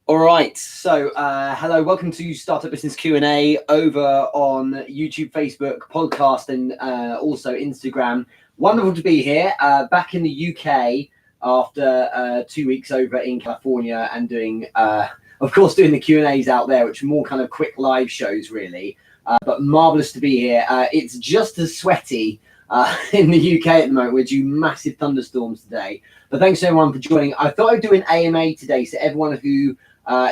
All right, so hello, welcome to Startup Business Q&A over on YouTube, Facebook, podcast, and also Instagram. Wonderful to be here, back in the UK after 2 weeks over in California and doing, of course, doing the Q&As out there, which are more kind of quick live shows, really. But marvelous to be here. It's just as sweaty in the UK at the moment. We're due massive thunderstorms today. But thanks everyone for joining. I thought I'd do an AMA today, so everyone who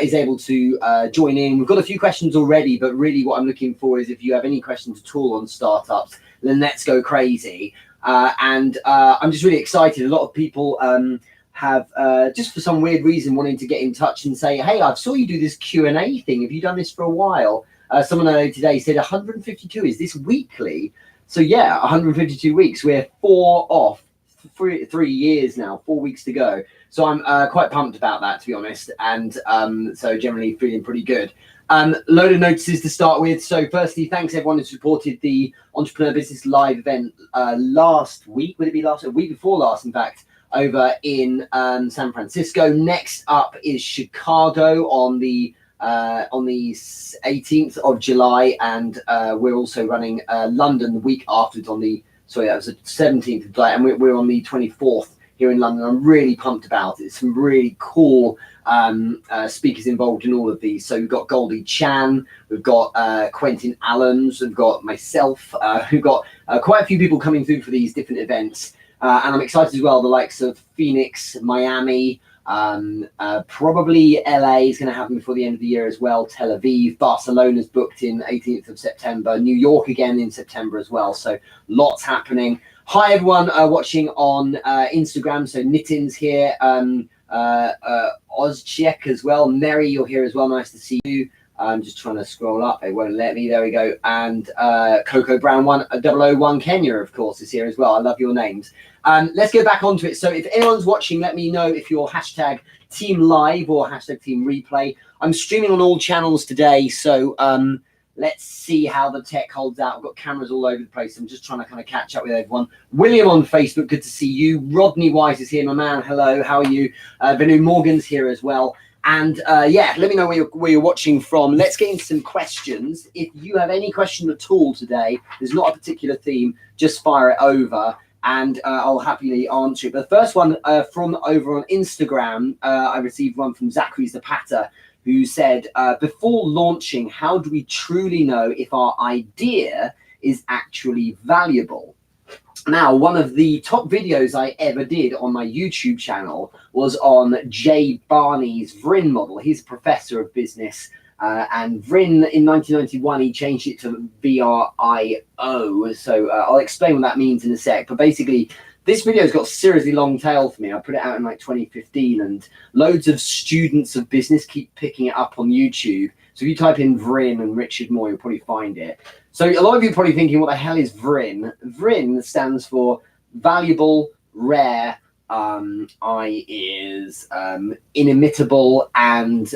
is able to join in. We've got a few questions already, but really what I'm looking for is if you have any questions at all on startups, then let's go crazy. I'm just really excited. A lot of people have, just for some weird reason, wanting to get in touch and say, hey, I saw you do this Q&A thing. Have you done this for a while? Someone I know today said 152, is this weekly? So yeah, 152 weeks. We're 4 off, 3 years now, 4 weeks to go. So I'm quite pumped about that, to be honest. And so generally feeling pretty good. Load of notices to start with. So firstly, thanks everyone who supported the Entrepreneur Business Live event last week. Would it be last? A week before last, in fact, over in San Francisco. Next up is Chicago on the 18th of July. And we're also running London the week afterwards on the, sorry, that was the 17th of July. And we're on the 24th. Here in London. I'm really pumped about it. Some really cool speakers involved in all of these. So we've got Goldie Chan, we've got Quentin Allens, we've got myself, we've got quite a few people coming through for these different events. And I'm excited as well, the likes of Phoenix, Miami, probably LA is going to happen before the end of the year as well. Tel Aviv, Barcelona's booked in 18th of September, New York again in September as well. So lots happening. Hi everyone watching on Instagram. So Nitin's here, Ozchiek as well. Mary, you're here as well. Nice to see you. I'm just trying to scroll up. It won't let me. There we go. And Coco Brown 001 Kenya, of course, is here as well. I love your names. Let's go back onto it. So if anyone's watching, let me know if you're hashtag Team Live or hashtag Team Replay. I'm streaming on all channels today. So let's see how the tech holds out. I've got cameras all over the place. I'm just trying to kind of catch up with everyone. William on Facebook, good to see you. Rodney Wise is here, my man. Hello, how are you? Venu Morgan's here as well. And yeah, let me know where you're watching from. Let's get into some questions. If you have any question at all today, there's not a particular theme, just fire it over and I'll happily answer it. But the first one from over on Instagram, I received one from Zachary Zapata, who said, before launching, how do we truly know if our idea is actually valuable? Now, one of the top videos I ever did on my YouTube channel was on Jay Barney's VRIN model. He's a professor of business, and VRIN in 1991, he changed it to VRIO. So I'll explain what that means in a sec. But basically, this video's got a seriously long tail for me. I put it out in like 2015 and loads of students of business keep picking it up on YouTube. So if you type in VRIN and Richard Moore, you'll probably find it. So a lot of you are probably thinking, what the hell is VRIN? VRIN stands for valuable, rare, I is inimitable, and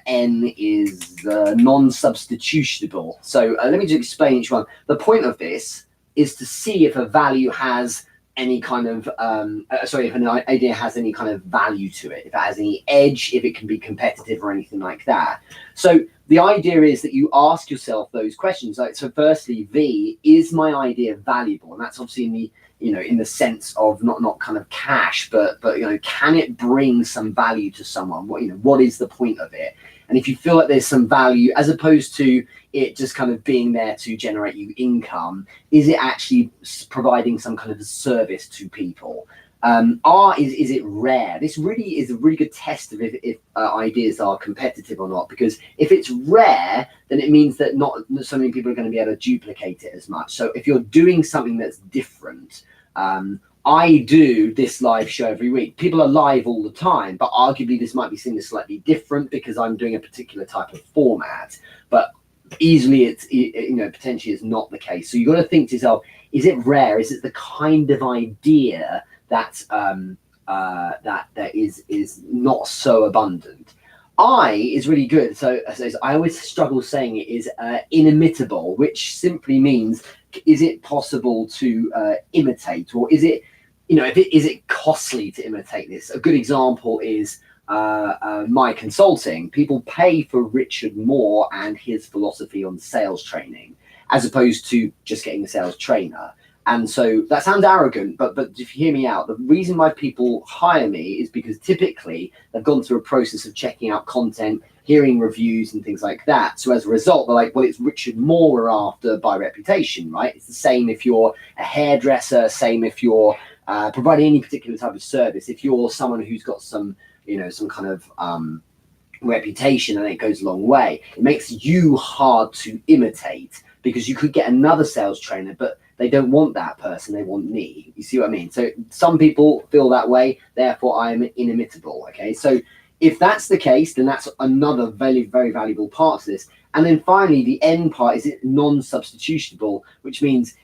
N is non-substitutable. So let me just explain each one. The point of this is to see if a value has any kind of if an idea has any kind of value to it, if it has any edge, if it can be competitive or anything like that. So the idea is that you ask yourself those questions. Like, so firstly, V, is my idea valuable? And that's obviously in the, in the sense of not kind of cash, but can it bring some value to someone? What is the point of it? And if you feel like there's some value, as opposed to it just kind of being there to generate you income, is it actually providing some kind of a service to people? Is it rare? This really is a really good test of if ideas are competitive or not, because if it's rare, then it means that not so many people are going to be able to duplicate it as much. So if you're doing something that's different, I do this live show every week. People are live all the time, but arguably this might be seen as slightly different because I'm doing a particular type of format. But easily, it's potentially it's not the case. So you've got to think to yourself: is it rare? Is it the kind of idea that that is not so abundant? I is really good. So I always struggle saying it is inimitable, which simply means, is it possible to imitate, or is it, is it costly to imitate this? A good example is my consulting, people pay for Richard Moore and his philosophy on sales training, as opposed to just getting a sales trainer. And so that sounds arrogant, but if you hear me out, the reason why people hire me is because typically they've gone through a process of checking out content, hearing reviews and things like that. So as a result, they're like, well, it's Richard Moore we're after by reputation, right? It's the same if you're a hairdresser, same if you're providing any particular type of service. If you're someone who's got some, some kind of reputation, and it goes a long way. It makes you hard to imitate, because you could get another sales trainer, but they don't want that person, they want me. You see what I mean? So some people feel that way, therefore I'm inimitable, okay? So if that's the case, then that's another very, very valuable part of this. And then finally, the end part, is it non-substitutable, which means,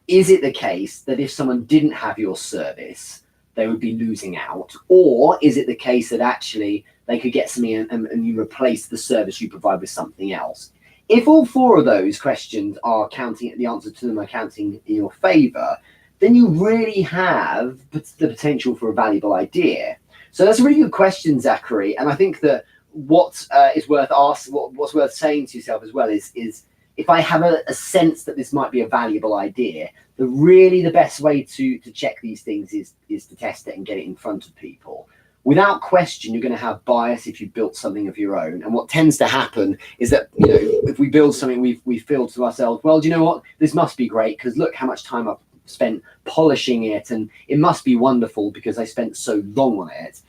is it the case that if someone didn't have your service, they would be losing out? Or is it the case that actually they could get something and you replace the service you provide with something else? If all four of those questions are counting, the answer to them are counting in your favor, then you really have the potential for a valuable idea. So that's a really good question, Zachary. And I think that what is worth asking, what's worth saying to yourself as well is if I have a sense that this might be a valuable idea, the best way to check these things is to test it and get it in front of people. Without question, you're going to have bias if you built something of your own. And what tends to happen is that, if we build something, we feel to ourselves, well, do you know what? This must be great, because look how much time I've spent polishing it, and it must be wonderful because I spent so long on it.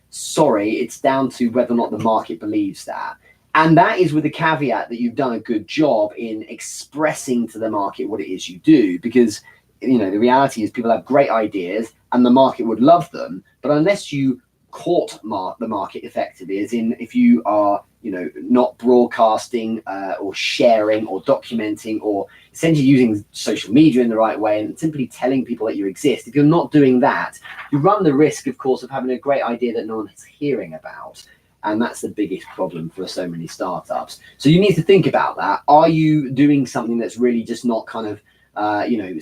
Sorry, it's down to whether or not the market believes that. And that is with the caveat that you've done a good job in expressing to the market what it is you do, because the reality is people have great ideas and the market would love them, but unless you caught the market effectively, as in if you are not broadcasting or sharing or documenting or essentially using social media in the right way and simply telling people that you exist, if you're not doing that, you run the risk, of course, of having a great idea that no one is hearing about. And that's the biggest problem for so many startups. So you need to think about that. Are you doing something that's really just not kind of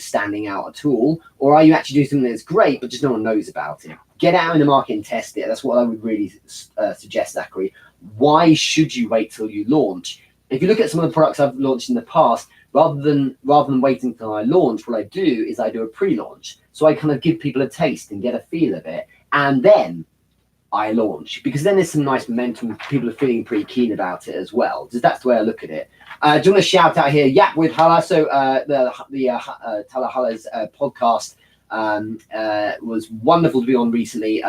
standing out at all? Or are you actually doing something that's great, but just no one knows about it? Get out in the market and test it. That's what I would really suggest, Zachary. Why should you wait till you launch? If you look at some of the products I've launched in the past, rather than waiting till I launch, what I do is I do a pre-launch. So I kind of give people a taste and get a feel of it. And then I launch, because then there's some nice momentum. People are feeling pretty keen about it as well. That's the way I look at it. Do you want to shout out here? Yeah, with Hala. So the Tala Hala's podcast was wonderful to be on recently.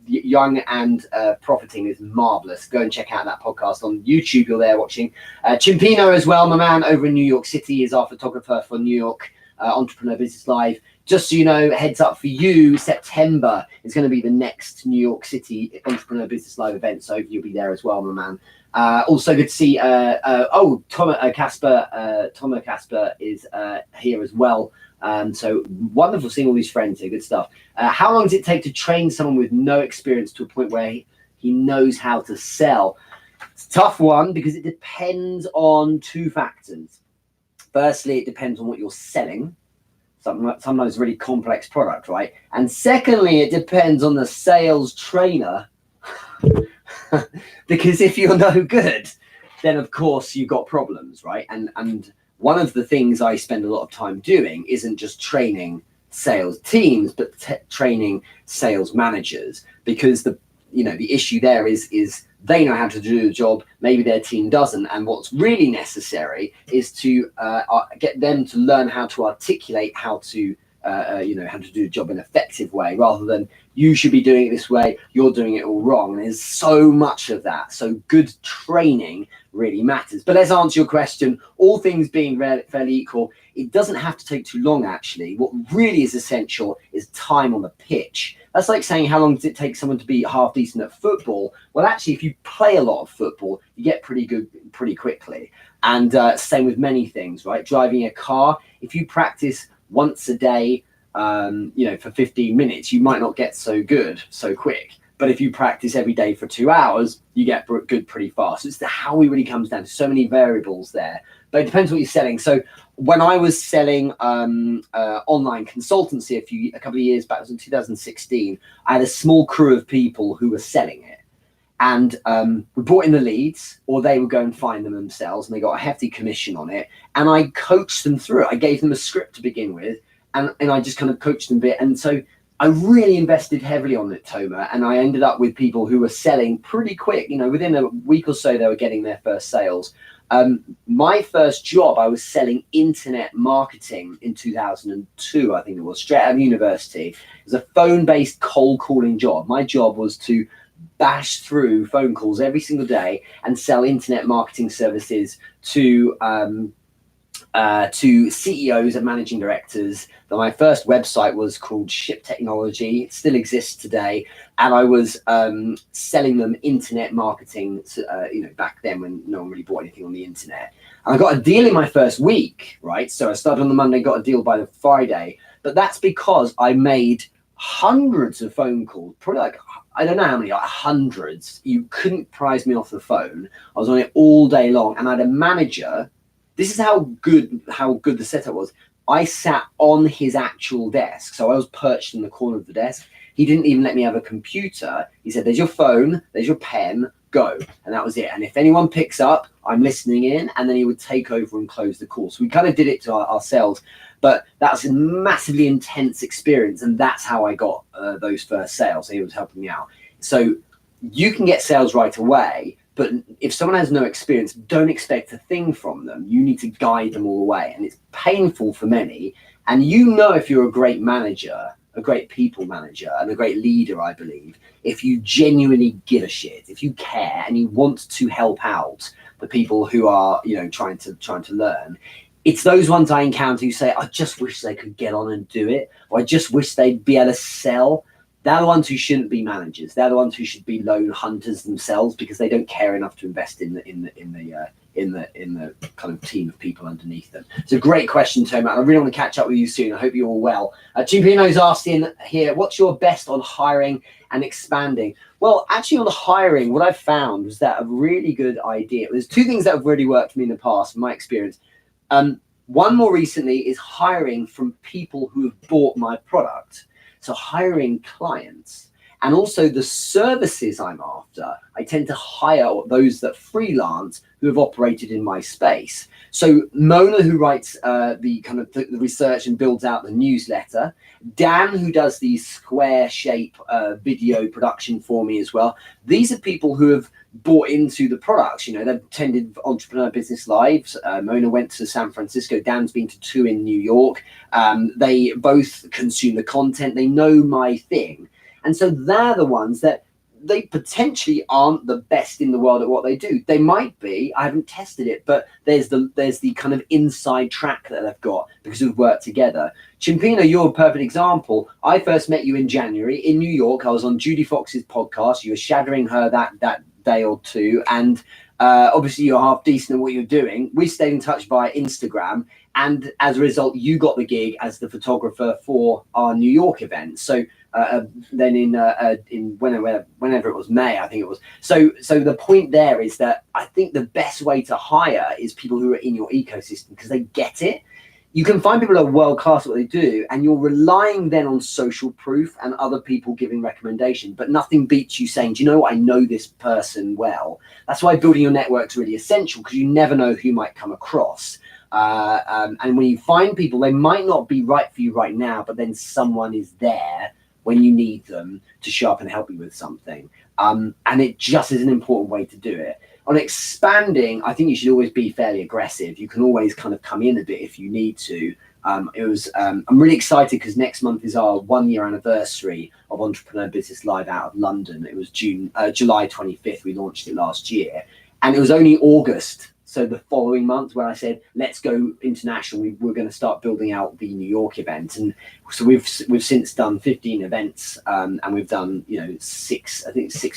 Young and Profiting is marvelous. Go and check out that podcast on YouTube. You're there watching. Chimpino as well, my man over in New York City, is our photographer for New York Entrepreneur Business Live. Just so you know, heads up for you, September is going to be the next New York City Entrepreneur Business Live event. So you'll be there as well, my man. Also good to see, Thomas Casper is here as well. So wonderful seeing all these friends here, good stuff. How long does it take to train someone with no experience to a point where he knows how to sell? It's a tough one, because it depends on two factors. Firstly, it depends on what you're selling. Sometimes really complex product, right? And secondly, it depends on the sales trainer. Because if you're no good, then of course you've got problems, right? And one of the things I spend a lot of time doing isn't just training sales teams, but training sales managers, because the issue there is they know how to do the job, maybe their team doesn't. And what's really necessary is to get them to learn how to articulate how to how to do the job in an effective way, rather than you should be doing it this way, you're doing it all wrong. And there's so much of that. So good training really matters. But let's answer your question. All things being fairly equal, it doesn't have to take too long, actually. What really is essential is time on the pitch. That's like saying, how long does it take someone to be half decent at football? Well, actually, if you play a lot of football, you get pretty good pretty quickly. And same with many things, right? Driving a car, if you practice once a day, for 15 minutes, you might not get so good so quick. But if you practice every day for 2 hours, you get good pretty fast. It's how it really comes down to so many variables there. but it depends what you're selling. So when I was selling online consultancy a couple of years back, it was in 2016, I had a small crew of people who were selling it. And we brought in the leads, or they would go and find them themselves, and they got a hefty commission on it. And I coached them through it. I gave them a script to begin with, and I just kind of coached them a bit. And so I really invested heavily on it, Toma, and I ended up with people who were selling pretty quick. Within a week or so, they were getting their first sales. My first job, I was selling internet marketing in 2002, I think it was, straight out of university. It was a phone-based cold calling job. My job was to bash through phone calls every single day and sell internet marketing services to CEOs and managing directors. My first website was called Ship Technology. It still exists today, and I was selling them internet marketing. Back then when no one really bought anything on the internet. And I got a deal in my first week, right? So I started on the Monday, got a deal by the Friday. But that's because I made hundreds of phone calls, probably like, I don't know how many, like hundreds. You couldn't prize me off the phone. I was on it all day long, and I had a manager. This is how good the setup was. I sat on his actual desk. So I was perched in the corner of the desk. He didn't even let me have a computer. He said, there's your phone, there's your pen, go. And that was it. And if anyone picks up, I'm listening in, and then he would take over and close the call. So we kind of did it to ourselves, but that was a massively intense experience. And that's how I got those first sales. He was helping me out. So you can get sales right away, but if someone has no experience, don't expect a thing from them. You need to guide them all the way. And it's painful for many. And if you're a great manager, a great people manager, and a great leader, I believe, if you genuinely give a shit, if you care and you want to help out the people who are, trying to learn, it's those ones I encounter who say, I just wish they could get on and do it, or I just wish they'd be able to sell. They're the ones who shouldn't be managers. They're the ones who should be lone hunters themselves, because they don't care enough to invest in the kind of team of people underneath them. It's a great question, Toma. I really want to catch up with you soon. I hope you're all well. Chimpino's asking here, what's your best on hiring and expanding? Well, actually on the hiring, what I've found was that a really good idea. There's two things that have really worked for me in the past, from my experience. One more recently is hiring from people who have bought my product. So hiring clients, and also the services I'm after. I tend to hire those that freelance who have operated in my space. So Mona, who writes the research and builds out the newsletter. Dan, who does the square shape video production for me as well. These are people who have bought into the products. They've attended Entrepreneur Business Lives. Mona went to San Francisco. Dan's been to 2 in New York. They both consume the content. They know my thing. And so they're the ones that they potentially aren't the best in the world at what they do. They might be. I haven't tested it, but there's the kind of inside track that they've got because we've worked together. Chimpino, you're a perfect example. I first met you in January in New York. I was on Judy Fox's podcast. You were shadowing her that day or two, and obviously you're half decent at what you're doing. We stayed in touch via Instagram, and as a result, you got the gig as the photographer for our New York event. So then in whenever it was May, I think it was. So the point there is that I think the best way to hire is people who are in your ecosystem, because they get it. You can find people who are world class at what they do, and you're relying then on social proof and other people giving recommendation. But nothing beats you saying, do you know what? I know this person well. That's why building your network is really essential, because you never know who you might come across. And when you find people, they might not be right for you right now, but then someone is there when you need them to show up and help you with something. And it just is an important way to do it. On expanding, I think you should always be fairly aggressive. You can always kind of come in a bit if you need to. I'm really excited because next month is our 1-year anniversary of Entrepreneur Business Live out of London. It was July 25th. We launched it last year, and it was only August. So the following month, where I said, let's go international, we're going to start building out the New York event. And so we've since done 15 events, and we've done, 6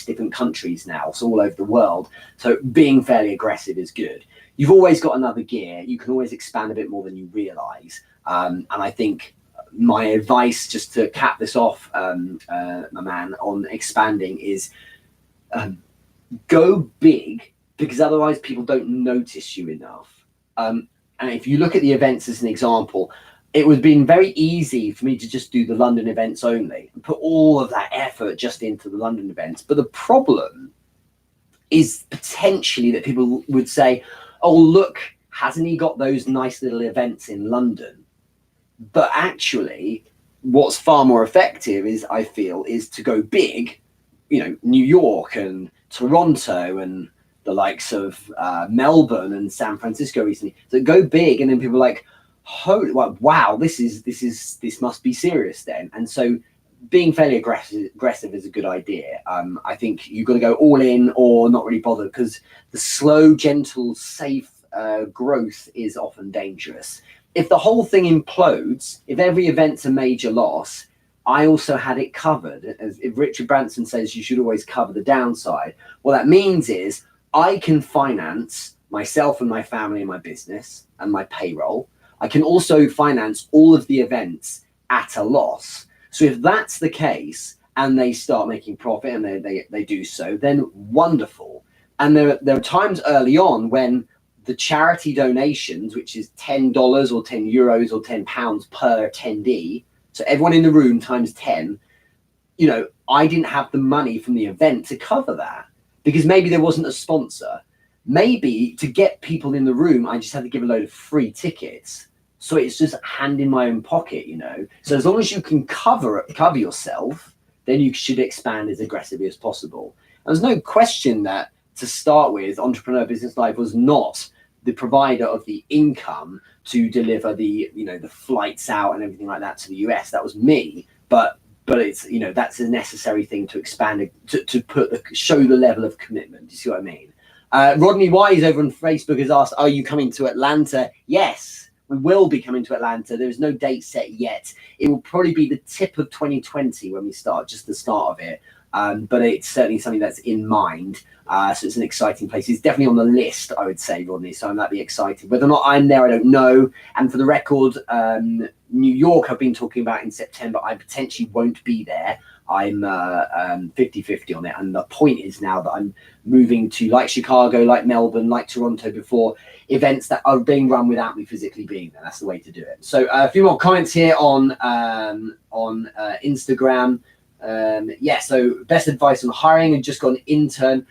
different countries now, so all over the world. So being fairly aggressive is good. You've always got another gear. You can always expand a bit more than you realize. And I think my advice, just to cap this off, my man, on expanding is go big, because otherwise people don't notice you enough. And if you look at the events as an example, it would have been very easy for me to just do the London events only and put all of that effort just into the London events. But the problem is potentially that people would say, oh, look, hasn't he got those nice little events in London? But actually, what's far more effective is, I feel, is to go big, New York and Toronto and the likes of Melbourne and San Francisco recently. So go big, and then people are like, holy, wow, this must be serious then. And so being fairly aggressive is a good idea. I think you've got to go all in or not really bother, because the slow, gentle, safe growth is often dangerous. If the whole thing implodes, if every event's a major loss, I also had it covered. As if Richard Branson says, you should always cover the downside. What that means is I can finance myself and my family and my business and my payroll. I can also finance all of the events at a loss. So if that's the case and they start making profit and they do so, then wonderful. And there are times early on when the charity donations, which is $10 or €10 or £10 per attendee, so everyone in the room times 10, I didn't have the money from the event to cover that, because maybe there wasn't a sponsor. Maybe to get people in the room, I just had to give a load of free tickets. So it's just hand in my own pocket, So as long as you can cover yourself, then you should expand as aggressively as possible. And there's no question that, to start with, Entrepreneur Business Life was not the provider of the income to deliver the flights out and everything like that to the US. That was me, but it's that's a necessary thing to expand, to show the level of commitment. Do you see what I mean? Rodney Wise over on Facebook has asked, are you coming to Atlanta? Yes, we will be coming to Atlanta. There is no date set yet. It will probably be the tip of 2020 when we start, just the start of it. But it's certainly something that's in mind. So it's an exciting place. It's definitely on the list, I would say, Rodney. So I'm that'd be excited. Whether or not I'm there, I don't know. And for the record, New York, I've been talking about in September. I potentially won't be there. I'm 50-50 on it. And the point is now that I'm moving to, like Chicago, like Melbourne, like Toronto before, events that are being run without me physically being there. That's the way to do it. So a few more comments here on Instagram. So best advice on hiring, and just got an intern.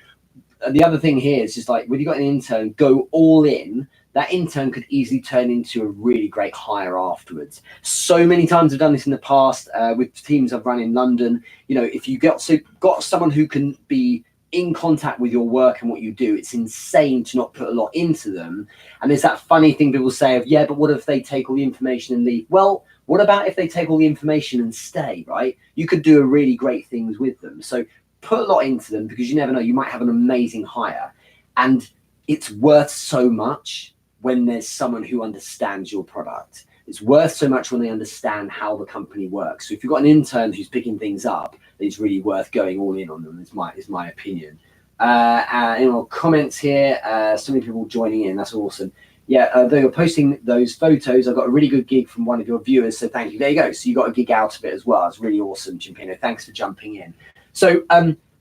The other thing here is just like, when you got an intern, go all in. That intern could easily turn into a really great hire afterwards. So many times I've done this in the past with teams I've run in London. If you got someone who can be in contact with your work and what you do, it's insane to not put a lot into them. And there's that funny thing people say of, yeah, but what if they take all the information and leave? Well, what about if they take all the information and stay, right? You could do really great things with them. So put a lot into them, because you never know, you might have an amazing hire. And it's worth so much when there's someone who understands your product. It's worth so much when they understand how the company works. So if you've got an intern who's picking things up, it's really worth going all in on them, is my opinion. Comments here, so many people joining in, that's awesome. Yeah, though you're posting those photos, I got a really good gig from one of your viewers, so thank you. There you go. So you got a gig out of it as well. It's really awesome, Chimpino. Thanks for jumping in. So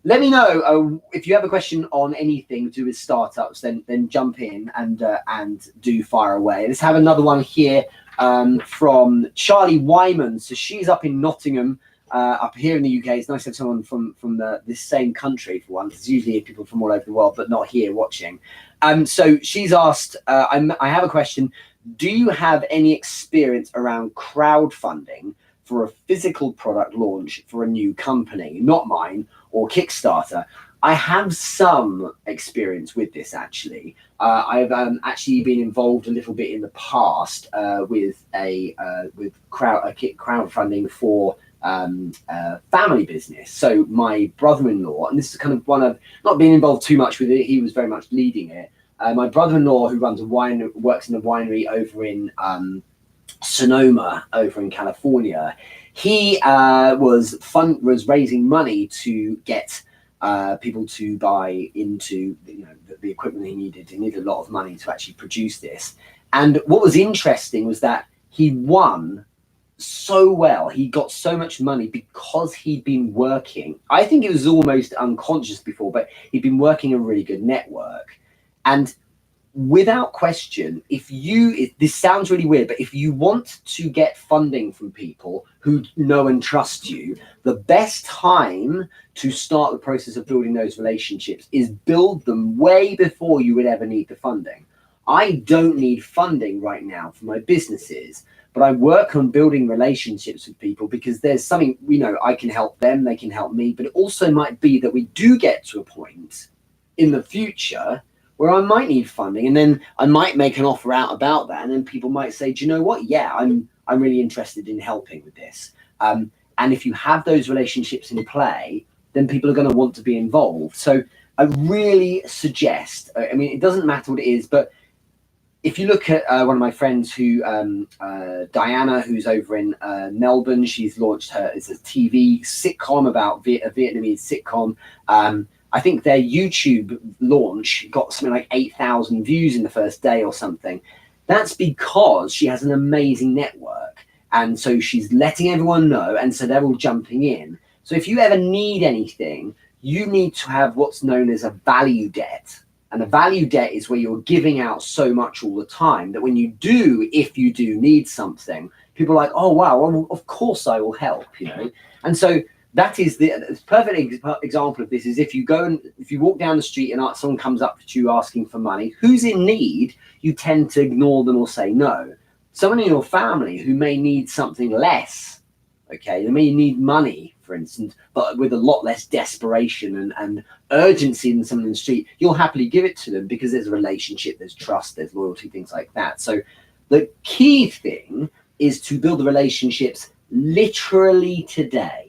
let me know if you have a question on anything to do with startups, then jump in and do fire away. Let's have another one here from Charlie Wyman. So she's up in Nottingham, up here in the UK. It's nice to have someone from this same country for once. It's usually people from all over the world, but not here watching. So she's asked, I have a question. Do you have any experience around crowdfunding for a physical product launch for a new company, not mine, or Kickstarter? I have some experience with this, actually. I've actually been involved a little bit in the past with crowdfunding for family business. So my brother-in-law, and this is kind of one of not being involved too much with it, he was very much leading it. My brother-in-law, who runs works in a winery over in Sonoma, over in California, he was raising money to get people to buy into the equipment he needed. He needed a lot of money to actually produce this. And what was interesting was that he won so well. He got so much money because he'd been working. I think it was almost unconscious before, but he'd been working a really good network. And without question, this sounds really weird, but if you want to get funding from people who know and trust you, the best time to start the process of building those relationships is build them way before you would ever need the funding. I don't need funding right now for my businesses, but I work on building relationships with people because there's something, I can help them, they can help me, but it also might be that we do get to a point in the future where I might need funding, and then I might make an offer out about that, and then people might say, do you know what? Yeah, I'm really interested in helping with this. And if you have those relationships in play, then people are going to want to be involved. So I really suggest, it doesn't matter what it is, but if you look at one of my friends Diana, who's over in Melbourne, she's launched it's a TV sitcom about a Vietnamese sitcom. I think their YouTube launch got something like 8,000 views in the first day or something. That's because she has an amazing network. And so she's letting everyone know. And so they're all jumping in. So if you ever need anything, you need to have what's known as a value debt. And a value debt is where you're giving out so much all the time that when you do, if you do need something, people are like, oh, wow, well, of course I will help, And so that is the perfect example of this is if you walk down the street and someone comes up to you asking for money, who's in need, you tend to ignore them or say no. Someone in your family who may need something less, okay, they may need money, for instance, but with a lot less desperation and urgency than someone in the street, you'll happily give it to them because there's a relationship, there's trust, there's loyalty, things like that. So the key thing is to build the relationships literally today.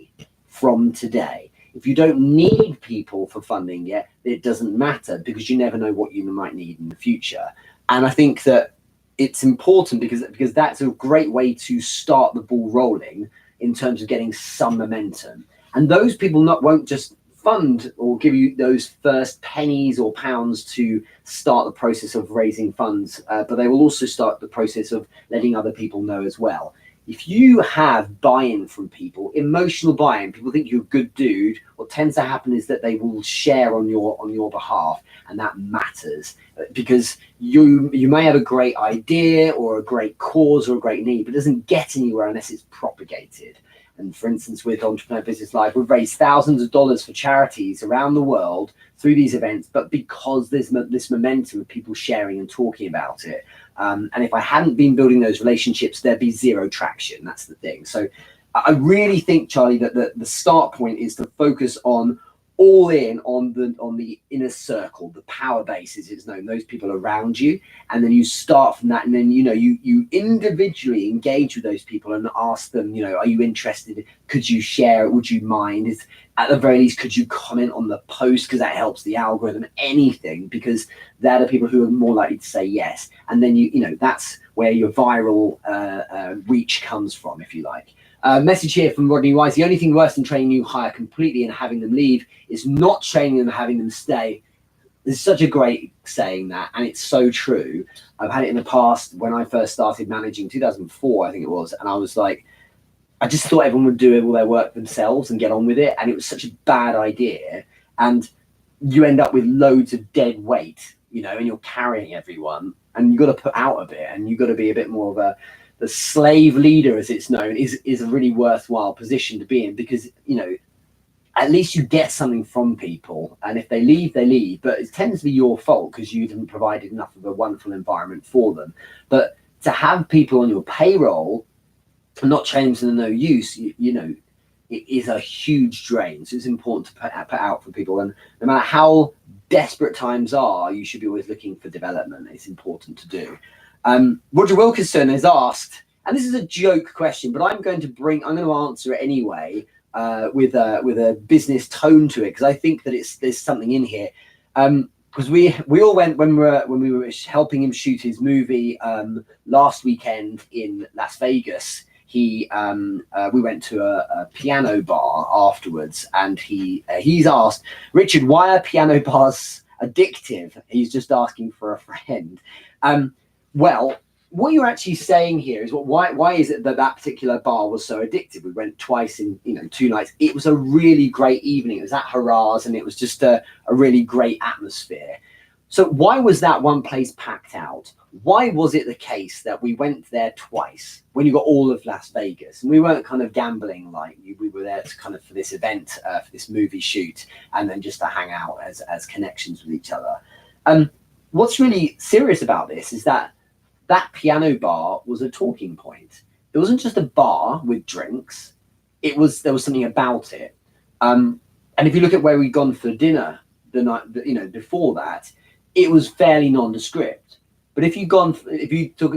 From today. If you don't need people for funding yet, it doesn't matter because you never know what you might need in the future. And I think that it's important because that's a great way to start the ball rolling in terms of getting some momentum. And those people won't just fund or give you those first pennies or pounds to start the process of raising funds, but they will also start the process of letting other people know as well. If you have buy-in from people, emotional buy-in, people think you're a good dude, what tends to happen is that they will share on your behalf, and that matters because you may have a great idea or a great cause or a great need, but it doesn't get anywhere unless it's propagated. And for instance, with Entrepreneur Business Live, we've raised thousands of dollars for charities around the world through these events, but because there's this momentum of people sharing and talking about it. And if I hadn't been building those relationships, there'd be zero traction. That's the thing. So I really think, Charlie, that the start point is to focus on all in on the inner circle, the power base as it's known, those people around you, and then you start from that, and then you individually engage with those people and ask them, are you interested? Could you share? Would you mind? At the very least, could you comment on the post because that helps the algorithm? Anything, because they're the people who are more likely to say yes, and then that's where your viral reach comes from, if you like. Message here from Rodney Wise. The only thing worse than training new hire completely and having them leave is not training them and having them stay. It's such a great saying that, and it's so true. I've had it in the past when I first started managing, 2004, I think it was, and I was like, I just thought everyone would do all their work themselves and get on with it, and it was such a bad idea. And you end up with loads of dead weight, and you're carrying everyone, and you've got to put out a bit, and you've got to be a bit more of the slave leader, as it's known, is a really worthwhile position to be in because, at least you get something from people. And if they leave, they leave. But it tends to be your fault because you didn't provide enough of a wonderful environment for them. But to have people on your payroll and not train them to no use, it is a huge drain. So it's important to put out for people. And no matter how desperate times are, you should be always looking for development. It's important to do. Roger Wilkinson has asked, and this is a joke question, but I'm going to answer it anyway with a business tone to it because I think that there's something in here. Because we all went when we were helping him shoot his movie last weekend in Las Vegas. We went to a piano bar afterwards, and he's asked, Richard, why are piano bars addictive? He's just asking for a friend. Well, what you're actually saying here is why is it that particular bar was so addictive? We went twice in 2 nights. It was a really great evening. It was at Harrah's, and it was just a really great atmosphere. So why was that one place packed out? Why was it the case that we went there twice when you got all of Las Vegas? And we weren't kind of gambling like we were there to kind of for this event, for this movie shoot, and then just to hang out as connections with each other. What's really serious about this is that piano bar was a talking point. It wasn't just a bar with drinks. There was something about it. And if you look at where we'd gone for dinner the night, before that, it was fairly nondescript. But if you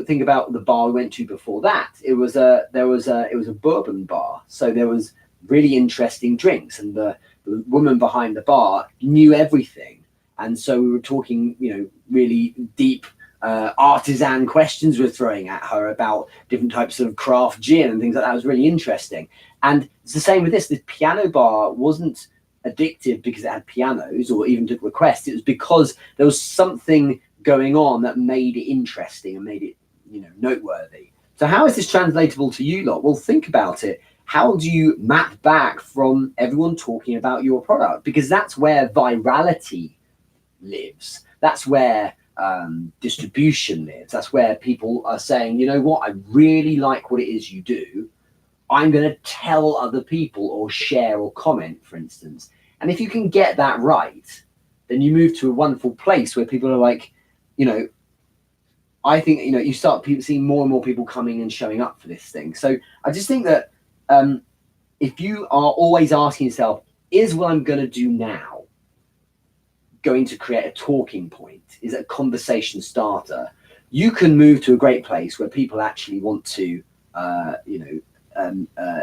think about the bar we went to before that, it was a bourbon bar. So there was really interesting drinks, and the woman behind the bar knew everything. And so we were talking, really deep artisan questions we're throwing at her about different types of craft gin and things like that. It was really interesting. And it's the same with this. The piano bar wasn't addictive because it had pianos or even took requests. It was because there was something going on that made it interesting and made it, noteworthy. So how is this translatable to you lot? Well, think about it. How do you map back from everyone talking about your product? Because that's where virality lives. That's where distribution lives. That's where people are saying, you know what, I really like what it is you do. I'm going to tell other people or share or comment, for instance. And if you can get that right, then you move to a wonderful place where people are like, I think, you start seeing more and more people coming and showing up for this thing. So I just think that if you are always asking yourself, is what I'm going to do now going to create a talking point? Is it a conversation starter? You can move to a great place where people actually want to,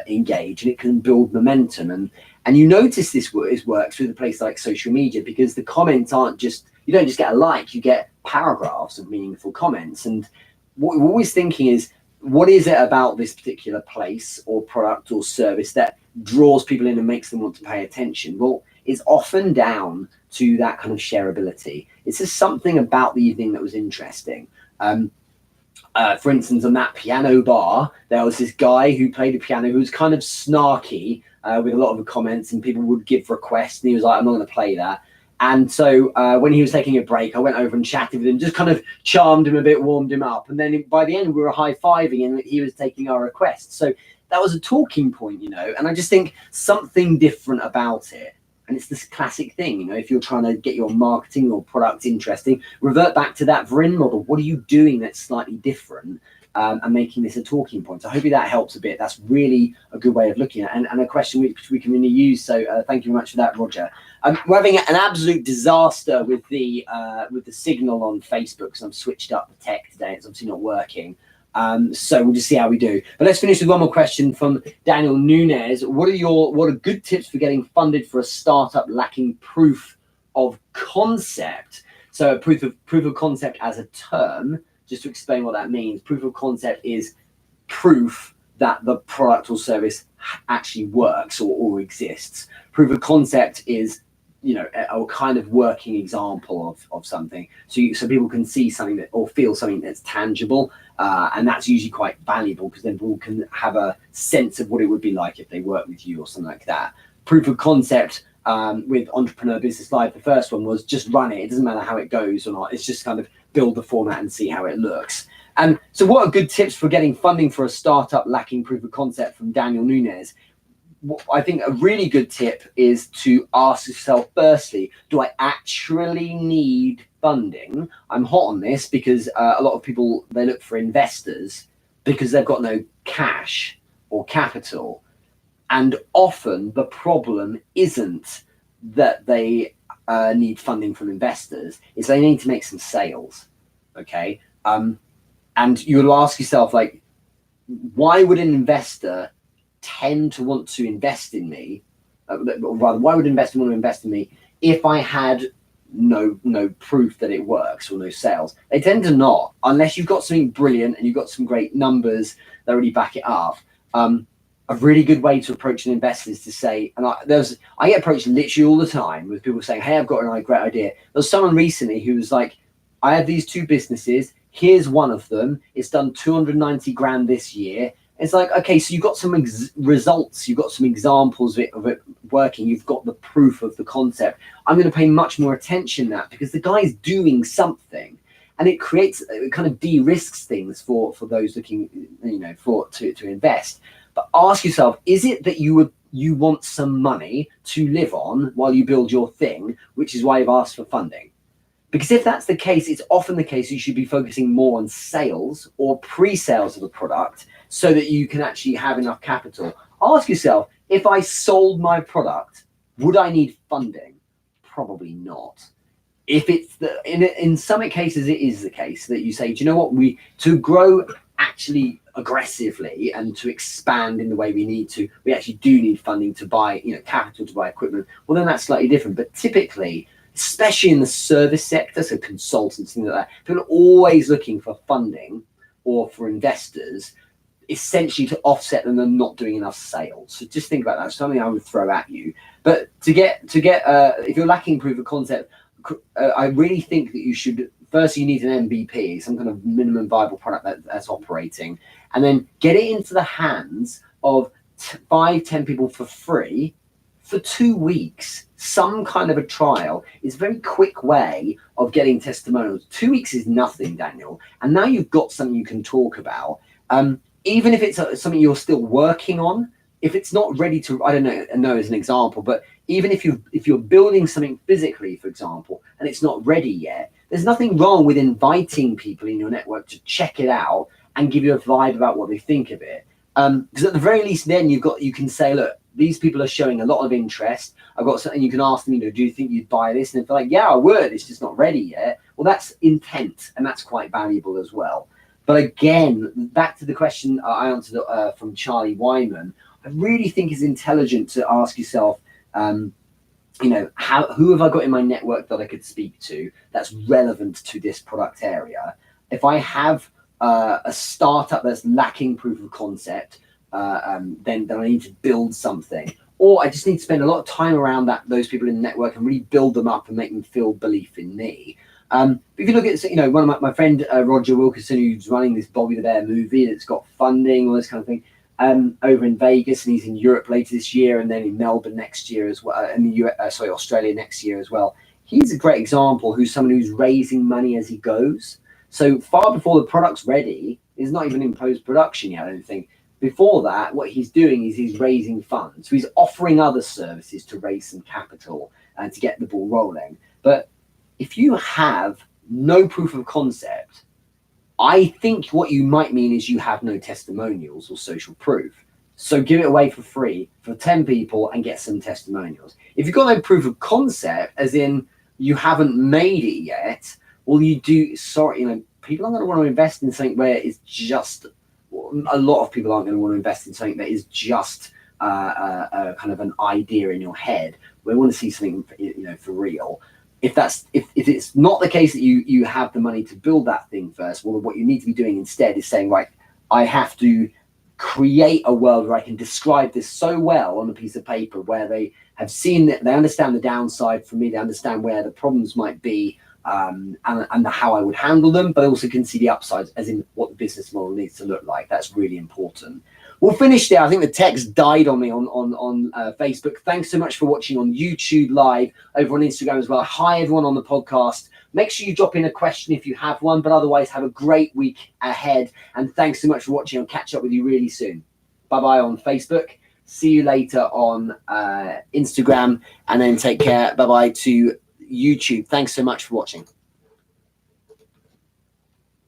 engage, and it can build momentum. And you notice this works with a place like social media, because the comments aren't just, you don't just get a like, you get paragraphs of meaningful comments. And what we're always thinking is, what is it about this particular place or product or service that draws people in and makes them want to pay attention? Well, it's often down to that kind of shareability. It's just something about the evening that was interesting. For instance, on that piano bar, there was this guy who played the piano who was kind of snarky with a lot of the comments, and people would give requests, and he was like, I'm not going to play that. And so when he was taking a break, I went over and chatted with him, just kind of charmed him a bit, warmed him up. And then by the end, we were high-fiving, and he was taking our requests. So that was a talking point, and I just think something different about it. And it's this classic thing, if you're trying to get your marketing or product interesting, revert back to that VRIN model. What are you doing that's slightly different, and making this a talking point? So hopefully that helps a bit. That's really a good way of looking at it, and a question which we can really use. So thank you very much for that, Roger. We're having an absolute disaster with the signal on Facebook, because I've switched up the tech today. It's obviously not working. So we'll just see how we do. But let's finish with one more question from Daniel Nunez. What are good tips for getting funded for a startup lacking proof of concept? So proof of concept as a term, just to explain what that means. Proof of concept is proof that the product or service actually works or exists. Proof of concept is a kind of working example of something, so people can see something that, or feel something that's tangible, and that's usually quite valuable, because then people can have a sense of what it would be like if they work with you or something like that. Proof of concept with Entrepreneur Business Live, the first one was just run it. It doesn't matter how it goes or not. It's just kind of build the format and see how it looks. And so what are good tips for getting funding for a startup lacking proof of concept, from Daniel Nunez? I think a really good tip is to ask yourself, firstly, do I actually need funding? I'm hot on this because a lot of people, they look for investors because they've got no cash or capital. And often the problem isn't that they need funding from investors, it's they need to make some sales, okay? And you'll ask yourself, like, why would an investor tend to want to invest in me, or rather, why would an investor want to invest in me if I had no proof that it works or no sales? They tend to not, unless you've got something brilliant and you've got some great numbers that really back it up. A really good way to approach an investor is to say, and I get approached literally all the time with people saying, hey, I've got a great idea. There was someone recently who was like, I have these two businesses, here's one of them, it's done 290 grand this year, It's like, okay, so you've got some results, you've got some examples of it working, you've got the proof of the concept. I'm going to pay much more attention to that because the guy's doing something, and it creates, it kind of de-risks things for those looking, to invest. But ask yourself, is it that you want some money to live on while you build your thing, which is why you've asked for funding? Because if that's the case, it's often the case you should be focusing more on sales or pre-sales of the product so that you can actually have enough capital. Ask yourself, if I sold my product, would I need funding? Probably not. If it's in some cases, it is the case that you say, do you know what, to grow actually aggressively and to expand in the way we need to, we actually do need funding to buy, capital to buy equipment. Well, then that's slightly different. But typically, especially in the service sector, so consultants, things like that, people are always looking for funding or for investors, essentially to offset them and not doing enough sales. So just think about that. It's something I would throw at you. But to get if you're lacking proof of concept, I really think that you should, first you need an MVP, some kind of minimum viable product that's operating, and then get it into the hands of 5-10 people for free for 2 weeks. Some kind of a trial is a very quick way of getting testimonials. 2 weeks is nothing, Daniel, and now you've got something you can talk about. Even if it's something you're still working on, if it's not ready to, I don't know as an example, but even if you're building something physically, for example, and it's not ready yet, there's nothing wrong with inviting people in your network to check it out and give you a vibe about what they think of it. Because at the very least, then you can say, look, these people are showing a lot of interest. I've got something. You can ask them, do you think you'd buy this? And if they're like, yeah, I would, it's just not ready yet. Well, that's intent, and that's quite valuable as well. But again, back to the question I answered from Charlie Wyman, I really think it's intelligent to ask yourself, who have I got in my network that I could speak to that's relevant to this product area? If I have a startup that's lacking proof of concept, then I need to build something. Or I just need to spend a lot of time around those people in the network and really build them up and make them feel belief in me. But if you look at, one of my friend, Roger Wilkerson, who's running this Bobby the Bear movie that's got funding, all this kind of thing, over in Vegas, and he's in Europe later this year, and then in Melbourne next year as well, and Australia next year as well. He's a great example who's someone who's raising money as he goes. So far before the product's ready, it's not even in post-production yet, I don't think. Before that, what he's doing is he's raising funds. So he's offering other services to raise some capital and to get the ball rolling. But if you have no proof of concept, I think what you might mean is you have no testimonials or social proof. So give it away for free for 10 people and get some testimonials. If you've got no proof of concept, as in you haven't made it yet, well, people aren't going to want to invest in something where it's just, a lot of people aren't going to want to invest in something that is just a kind of an idea in your head. We want to see something, for real. If it's not the case that you have the money to build that thing first, well, what you need to be doing instead is saying, right, I have to create a world where I can describe this so well on a piece of paper where they have seen it, they understand the downside from me, they understand where the problems might be, and how I would handle them, but also can see the upsides, as in what the business model needs to look like. That's really important. We'll finish there. I think the text died on me on Facebook. Thanks so much for watching on YouTube Live, over on Instagram as well. Hi, everyone on the podcast. Make sure you drop in a question if you have one, but otherwise have a great week ahead. And thanks so much for watching. I'll catch up with you really soon. Bye-bye on Facebook. See you later on Instagram, and then take care. Bye-bye to YouTube. Thanks so much for watching.